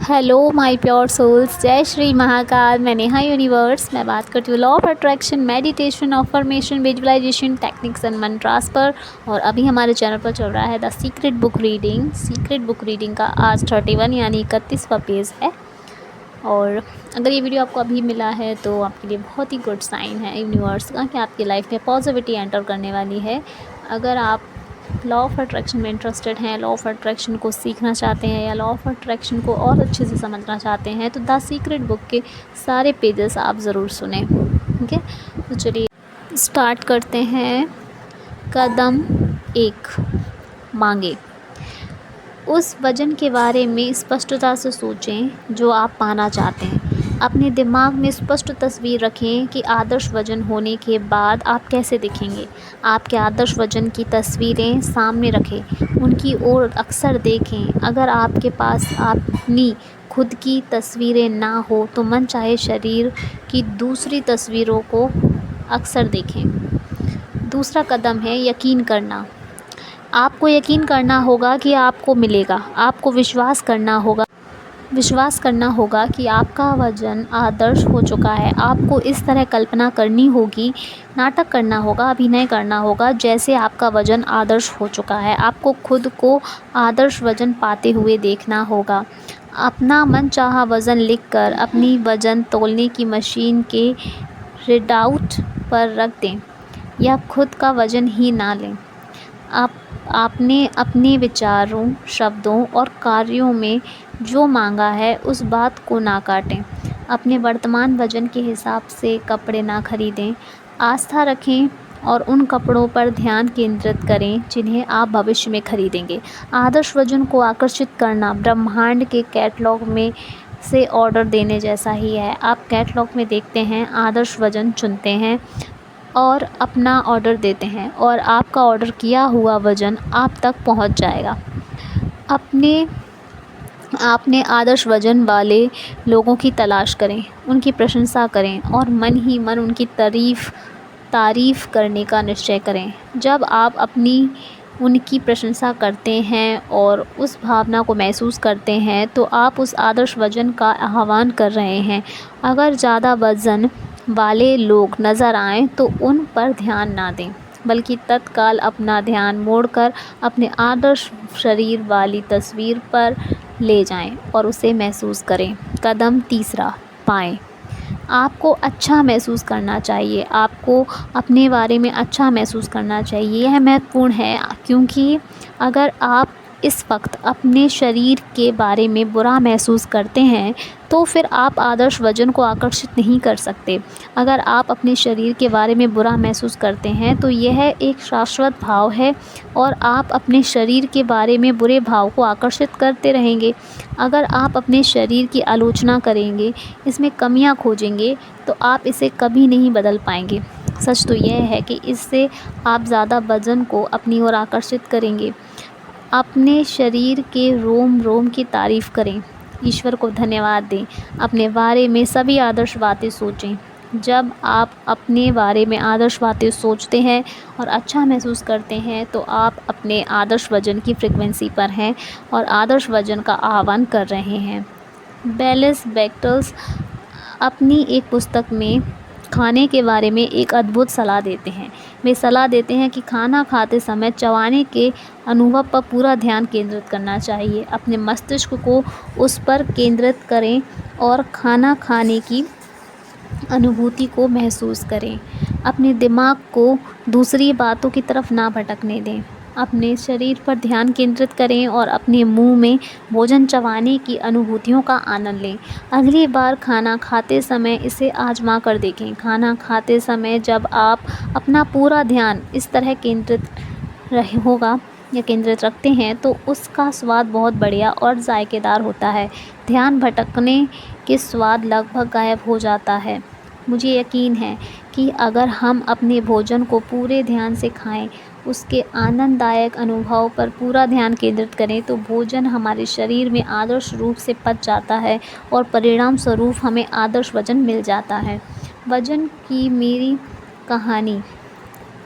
Hello my pure souls, जय श्री महाकाल। मैं Neha universe. मैं बात करती हूँ law of attraction, meditation, affirmation, visualisation techniques and mantras पर। और अभी हमारे चैनल पर चल रहा है the secret book reading. Secret book reading का आज 31 यानी 31वां पेज है। और अगर ये वीडियो आपको अभी मिला है तो आपके लिए बहुत ही गुड साइन है यूनिवर्स का कि आपकी लाइफ में पॉजिटिविटी एंटर करने वाली है। अगर आप लॉ ऑफ अट्रैक्शन में इंटरेस्टेड हैं, लॉ ऑफ अट्रैक्शन को सीखना चाहते हैं या लॉ ऑफ अट्रैक्शन को और अच्छे से समझना चाहते हैं तो द सीक्रेट बुक के सारे पेजेस आप ज़रूर सुने। ठीक है, तो चलिए स्टार्ट करते हैं। कदम 1, मांगे। उस वजन के बारे में स्पष्टता से सोचें जो आप पाना चाहते हैं। अपने दिमाग में स्पष्ट तस्वीर रखें कि आदर्श वजन होने के बाद आप कैसे दिखेंगे। आपके आदर्श वजन की तस्वीरें सामने रखें, उनकी ओर अक्सर देखें। अगर आपके पास अपनी खुद की तस्वीरें ना हो तो मन चाहे शरीर की दूसरी तस्वीरों को अक्सर देखें। दूसरा कदम है यकीन करना। आपको यकीन करना होगा कि आपको मिलेगा। आपको विश्वास करना होगा कि आपका वजन आदर्श हो चुका है। आपको इस तरह कल्पना करनी होगी, नाटक करना होगा, अभिनय करना होगा जैसे आपका वजन आदर्श हो चुका है। आपको खुद को आदर्श वजन पाते हुए देखना होगा। अपना मनचाहा वज़न लिखकर अपनी वज़न तौलने की मशीन के रीडआउट पर रख दें या खुद का वज़न ही ना लें। आपने अपने विचारों, शब्दों और कार्यों में जो मांगा है उस बात को ना काटें। अपने वर्तमान वजन के हिसाब से कपड़े ना खरीदें। आस्था रखें और उन कपड़ों पर ध्यान केंद्रित करें जिन्हें आप भविष्य में खरीदेंगे। आदर्श वजन को आकर्षित करना ब्रह्मांड के कैटलॉग में से ऑर्डर देने जैसा ही है। आप कैटलॉग में देखते हैं, आदर्श वजन चुनते हैं और अपना ऑर्डर देते हैं और आपका ऑर्डर किया हुआ वज़न आप तक पहुंच जाएगा। आपने आदर्श वज़न वाले लोगों की तलाश करें, उनकी प्रशंसा करें और मन ही मन उनकी तारीफ़ करने का निश्चय करें। जब आप उनकी प्रशंसा करते हैं और उस भावना को महसूस करते हैं तो आप उस आदर्श वज़न का आह्वान कर रहे हैं। अगर ज़्यादा वज़न वाले लोग नज़र आएं तो उन पर ध्यान ना दें, बल्कि तत्काल अपना ध्यान मोड़कर अपने आदर्श शरीर वाली तस्वीर पर ले जाएं और उसे महसूस करें। कदम 3, पाएं। आपको अच्छा महसूस करना चाहिए। आपको अपने बारे में अच्छा महसूस करना चाहिए। यह महत्वपूर्ण है क्योंकि अगर आप इस वक्त अपने शरीर के बारे में बुरा महसूस करते हैं तो फिर आप आदर्श वजन को आकर्षित नहीं कर सकते। अगर आप अपने शरीर के बारे में बुरा महसूस करते हैं तो यह एक शाश्वत भाव है और आप अपने शरीर के बारे में बुरे भाव को आकर्षित करते रहेंगे। अगर आप अपने शरीर की आलोचना करेंगे, इसमें कमियां खोजेंगे तो आप इसे कभी नहीं बदल पाएंगे। सच तो यह है कि इससे आप ज़्यादा वजन को अपनी ओर आकर्षित करेंगे। अपने शरीर के रोम रोम की तारीफ़ करें, ईश्वर को धन्यवाद दें। अपने बारे में सभी आदर्श बातें सोचें। जब आप अपने बारे में आदर्श बातें सोचते हैं और अच्छा महसूस करते हैं तो आप अपने आदर्श वजन की फ्रीक्वेंसी पर हैं और आदर्श वजन का आह्वान कर रहे हैं। बेलिस बेक्टल्स अपनी एक पुस्तक में खाने के बारे में एक अद्भुत सलाह देते हैं। वे सलाह देते हैं कि खाना खाते समय चबाने के अनुभव पर पूरा ध्यान केंद्रित करना चाहिए। अपने मस्तिष्क को उस पर केंद्रित करें और खाना खाने की अनुभूति को महसूस करें। अपने दिमाग को दूसरी बातों की तरफ ना भटकने दें। अपने शरीर पर ध्यान केंद्रित करें और अपने मुंह में भोजन चबाने की अनुभूतियों का आनंद लें। अगली बार खाना खाते समय इसे आजमा कर देखें। खाना खाते समय जब आप अपना पूरा ध्यान इस तरह केंद्रित रखते हैं तो उसका स्वाद बहुत बढ़िया और जायकेदार होता है। ध्यान भटकने के स्वाद लगभग गायब हो जाता है। मुझे यकीन है कि अगर हम अपने भोजन को पूरे ध्यान से खाएं, उसके आनंददायक अनुभव पर पूरा ध्यान केंद्रित करें तो भोजन हमारे शरीर में आदर्श रूप से पच जाता है और परिणाम स्वरूप हमें आदर्श वजन मिल जाता है। वजन की मेरी कहानी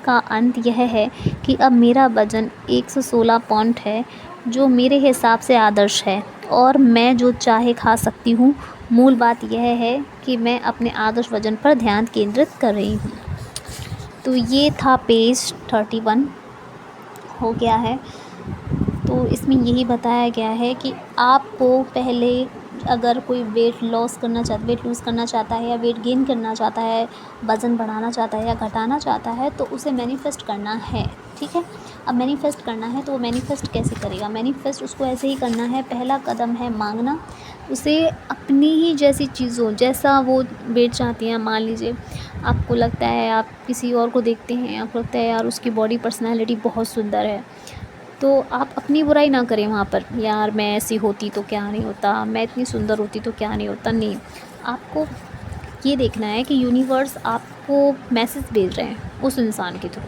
का अंत यह है कि अब मेरा वजन 116 पाउंड है, जो मेरे हिसाब से आदर्श है और मैं जो चाहे खा सकती हूँ। मूल बात यह है कि मैं अपने आदर्श वज़न पर ध्यान केंद्रित कर रही हूँ। तो ये था पेज 31 हो गया है। तो इसमें यही बताया गया है कि आपको पहले अगर कोई वेट लूज़ करना चाहता है या वेट गेन करना चाहता है, वज़न बढ़ाना चाहता है या घटाना चाहता है, तो उसे मैनिफेस्ट करना है, ठीक है। अब मैनिफेस्ट करना है तो वो मैनिफेस्ट कैसे करेगा? मैनिफेस्ट उसको ऐसे ही करना है, पहला कदम है मांगना। उसे अपनी ही जैसी चीज़ों जैसा वो वेट चाहती हैं, मान लीजिए आपको लगता है, आप किसी और को देखते हैं, आपको लगता है यार उसकी बॉडी पर्सनैलिटी बहुत सुंदर है, तो आप अपनी बुराई ना करें वहाँ पर, यार मैं ऐसी होती तो क्या नहीं होता, मैं इतनी सुंदर होती तो क्या नहीं होता। नहीं, आपको ये देखना है कि यूनिवर्स आपको मैसेज भेज रहे हैं उस इंसान के थ्रू।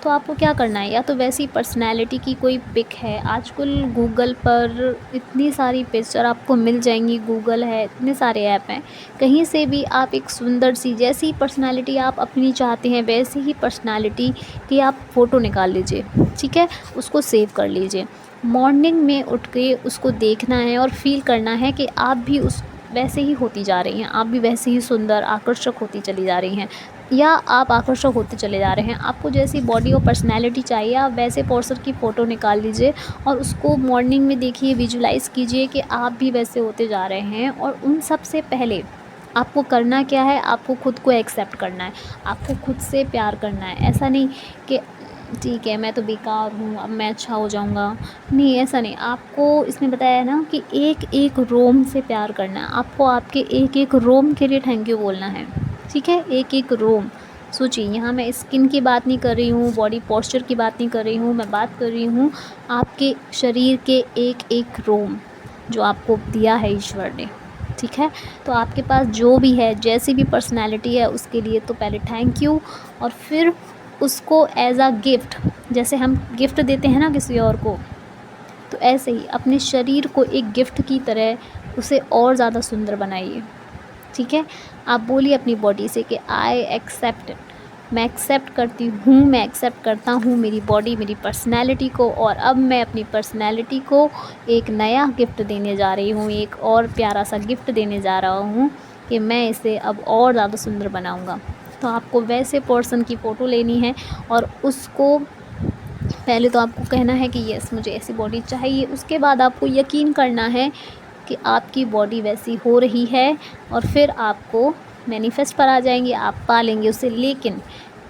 तो आपको क्या करना है, या तो वैसी पर्सनैलिटी की कोई पिक है, आजकल गूगल पर इतनी सारी पिक्चर आपको मिल जाएंगी, गूगल है, इतने सारे ऐप हैं, कहीं से भी आप एक सुंदर सी जैसी पर्सनैलिटी आप अपनी चाहते हैं वैसी ही पर्सनैलिटी की आप फ़ोटो निकाल लीजिए, ठीक है, उसको सेव कर लीजिए। मॉर्निंग में उठ के उसको देखना है और फील करना है कि आप भी उस वैसे ही होती जा रही हैं, आप भी वैसे ही सुंदर आकर्षक होती चली जा रही हैं, या आप आकर्षक होते चले जा रहे हैं। आपको जैसी बॉडी और पर्सनैलिटी चाहिए, आप वैसे पर्सन की फ़ोटो निकाल लीजिए और उसको मॉर्निंग में देखिए, विजुलाइज़ कीजिए कि आप भी वैसे होते जा रहे हैं। और उन सब से पहले आपको करना क्या है, आपको खुद को एक्सेप्ट करना है, आपको खुद से प्यार करना है। ऐसा नहीं कि ठीक है मैं तो बेकार हूँ, अब मैं अच्छा हो जाऊँगा, नहीं ऐसा नहीं। आपको इसमें बताया है ना कि एक एक रोम से प्यार करना है, आपको आपके एक एक रोम के लिए थैंक यू बोलना है, ठीक है, एक एक रोम। सोचिए, यहाँ मैं स्किन की बात नहीं कर रही हूँ, बॉडी पोस्चर की बात नहीं कर रही हूँ, मैं बात कर रही हूँ आपके शरीर के एक एक रोम जो आपको दिया है ईश्वर ने, ठीक है। तो आपके पास जो भी है, जैसी भी पर्सनैलिटी है, उसके लिए तो पहले थैंक यू, और फिर उसको एज अ गिफ्ट, जैसे हम गिफ्ट देते हैं ना किसी और को, तो ऐसे ही अपने शरीर को एक गिफ्ट की तरह उसे और ज़्यादा सुंदर बनाइए, ठीक है। आप बोलिए अपनी बॉडी से कि आई एक्सेप्ट इट, मैं एक्सेप्ट करती हूँ, मैं एक्सेप्ट करता हूँ मेरी बॉडी, मेरी पर्सनैलिटी को, और अब मैं अपनी पर्सनैलिटी को एक नया गिफ्ट देने जा रही हूँ, एक और प्यारा सा गिफ्ट देने जा रहा हूँ कि मैं इसे अब और ज़्यादा सुंदर बनाऊँगा। तो आपको वैसे पर्सन की फ़ोटो लेनी है और उसको पहले तो आपको कहना है कि यस मुझे ऐसी बॉडी चाहिए, उसके बाद आपको यकीन करना है कि आपकी बॉडी वैसी हो रही है, और फिर आपको मैनिफेस्ट पर आ जाएंगे, आप पा लेंगे उसे। लेकिन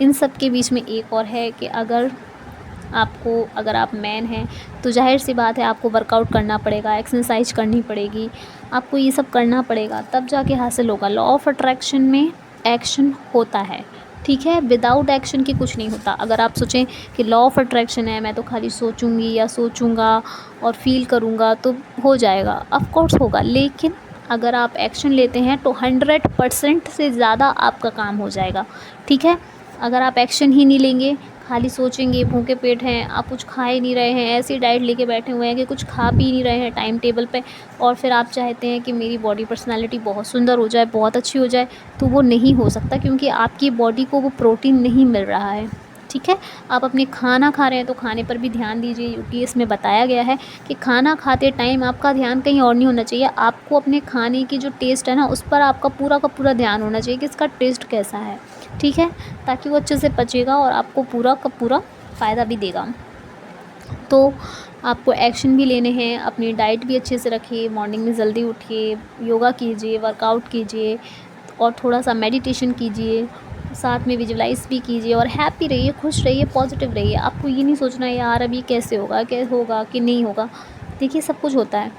इन सब के बीच में एक और है कि अगर आप मैन हैं तो जाहिर सी बात है आपको वर्कआउट करना पड़ेगा, एक्सरसाइज करनी पड़ेगी, आपको ये सब करना पड़ेगा, तब जाके हासिल होगा। लॉ ऑफ अट्रैक्शन में एक्शन होता है, ठीक है, विदाउट एक्शन के कुछ नहीं होता। अगर आप सोचें कि लॉ ऑफ अट्रैक्शन है, मैं तो खाली सोचूंगी या सोचूंगा और फील करूंगा तो हो जाएगा, ऑफ कोर्स होगा, लेकिन अगर आप एक्शन लेते हैं तो 100% से ज़्यादा आपका काम हो जाएगा, ठीक है। अगर आप एक्शन ही नहीं लेंगे, खाली सोचेंगे, भूखे पेट हैं, आप कुछ खा ही नहीं रहे हैं, ऐसी डाइट लेके बैठे हुए हैं कि कुछ खा पी नहीं रहे हैं टाइम टेबल पे, और फिर आप चाहते हैं कि मेरी बॉडी पर्सनालिटी बहुत सुंदर हो जाए, बहुत अच्छी हो जाए, तो वो नहीं हो सकता, क्योंकि आपकी बॉडी को वो प्रोटीन नहीं मिल रहा है, ठीक है। आप अपने खाना खा रहे हैं तो खाने पर भी ध्यान दीजिए, क्योंकि इसमें बताया गया है कि खाना खाते टाइम आपका ध्यान कहीं और नहीं होना चाहिए, आपको अपने खाने की जो टेस्ट है ना उस पर आपका पूरा का पूरा ध्यान होना चाहिए कि इसका टेस्ट कैसा है, ठीक है, ताकि वो अच्छे से पचेगा और आपको पूरा का पूरा फ़ायदा भी देगा। तो आपको एक्शन भी लेने हैं, अपनी डाइट भी अच्छे से रखिए, मॉर्निंग में जल्दी उठिए, योगा कीजिए, वर्कआउट कीजिए, और थोड़ा सा मेडिटेशन कीजिए, साथ में विजुलाइज़ भी कीजिए, और हैप्पी रहिए, खुश रहिए, पॉजिटिव रहिए। आपको ये नहीं सोचना है यार अभी कैसे होगा, क्या होगा कि नहीं होगा। देखिए सब कुछ होता है,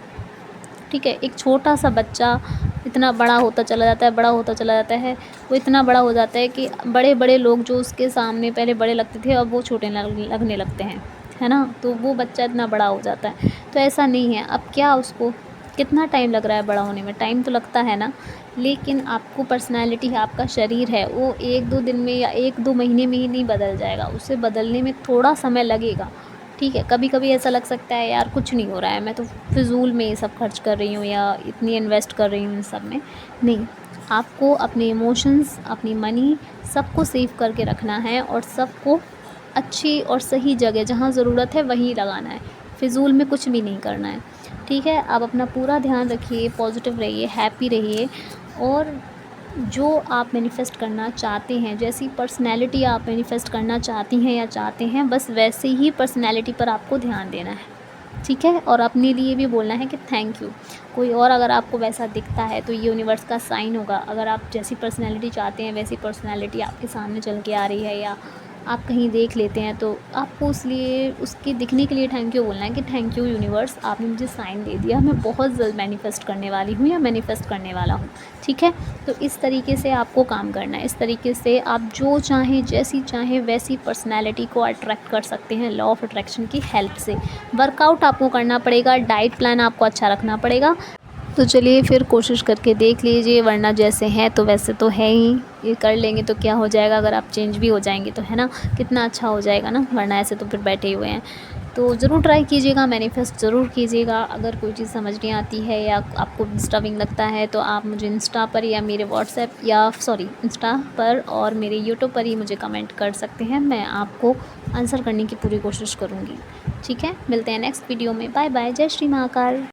ठीक है। एक छोटा सा बच्चा इतना बड़ा होता चला जाता है, बड़ा होता चला जाता है, वो इतना बड़ा हो जाता है कि बड़े बड़े लोग जो उसके सामने पहले बड़े लगते थे अब वो छोटे लगने लगते हैं, है ना। तो वो बच्चा इतना बड़ा हो जाता है, तो ऐसा नहीं है। अब क्या उसको कितना टाइम लग रहा है बड़ा होने में, टाइम तो लगता है ना, लेकिन आपको पर्सनैलिटी है, आपका शरीर है, वो 1-2 दिन में या 1-2 महीने में ही नहीं बदल जाएगा, उसे बदलने में थोड़ा समय लगेगा, ठीक है। कभी कभी ऐसा लग सकता है यार कुछ नहीं हो रहा है, मैं तो फिजूल में ये सब खर्च कर रही हूँ या इतनी इन्वेस्ट कर रही हूँ इन सब में। नहीं, आपको अपने इमोशंस, अपनी मनी सबको सेव करके रखना है, और सबको अच्छी और सही जगह जहाँ ज़रूरत है वहीं लगाना है, फिजूल में कुछ भी नहीं करना है। ठीक है। आप अपना पूरा ध्यान रखिए, पॉजिटिव रहिए, हैप्पी रहिए और जो आप मैनिफेस्ट करना चाहते हैं, जैसी पर्सनैलिटी आप मैनिफेस्ट करना चाहती हैं या चाहते हैं, बस वैसे ही पर्सनैलिटी पर आपको ध्यान देना है, ठीक है। और अपने लिए भी बोलना है कि थैंक यू। कोई और अगर आपको वैसा दिखता है तो ये यूनिवर्स का साइन होगा। अगर आप जैसी पर्सनैलिटी चाहते हैं वैसी पर्सनैलिटी आपके सामने चल के आ रही है या आप कहीं देख लेते हैं, तो आपको इसलिए उसके दिखने के लिए थैंक यू बोलना है कि थैंक यू यूनिवर्स, आपने मुझे साइन दे दिया, मैं बहुत जल्द मैनिफेस्ट करने वाली हूँ या मैनिफेस्ट करने वाला हूँ, ठीक है। तो इस तरीके से आपको काम करना है। इस तरीके से आप जो चाहें, जैसी चाहें वैसी पर्सनैलिटी को अट्रैक्ट कर सकते हैं लॉ ऑफ अट्रैक्शन की हेल्प से। वर्कआउट आपको करना पड़ेगा, डाइट प्लान आपको अच्छा रखना पड़ेगा। तो चलिए फिर कोशिश करके देख लीजिए, वरना जैसे हैं तो वैसे तो है ही, ये कर लेंगे तो क्या हो जाएगा, अगर आप चेंज भी हो जाएंगे तो, है ना, कितना अच्छा हो जाएगा ना, वरना ऐसे तो फिर बैठे ही हुए हैं। तो ज़रूर ट्राई कीजिएगा, मैनिफेस्ट ज़रूर कीजिएगा। अगर कोई चीज़ समझ नहीं आती है या आपको डिस्टर्बिंग लगता है तो आप मुझे इंस्टा पर या मेरे व्हाट्सएप या इंस्टा पर और मेरे यूट्यूब पर ही मुझे कमेंट कर सकते हैं, मैं आपको आंसर करने की पूरी कोशिश करूँगी, ठीक है। मिलते हैं नेक्स्ट वीडियो में। बाय बाय, जय श्री महाकाल।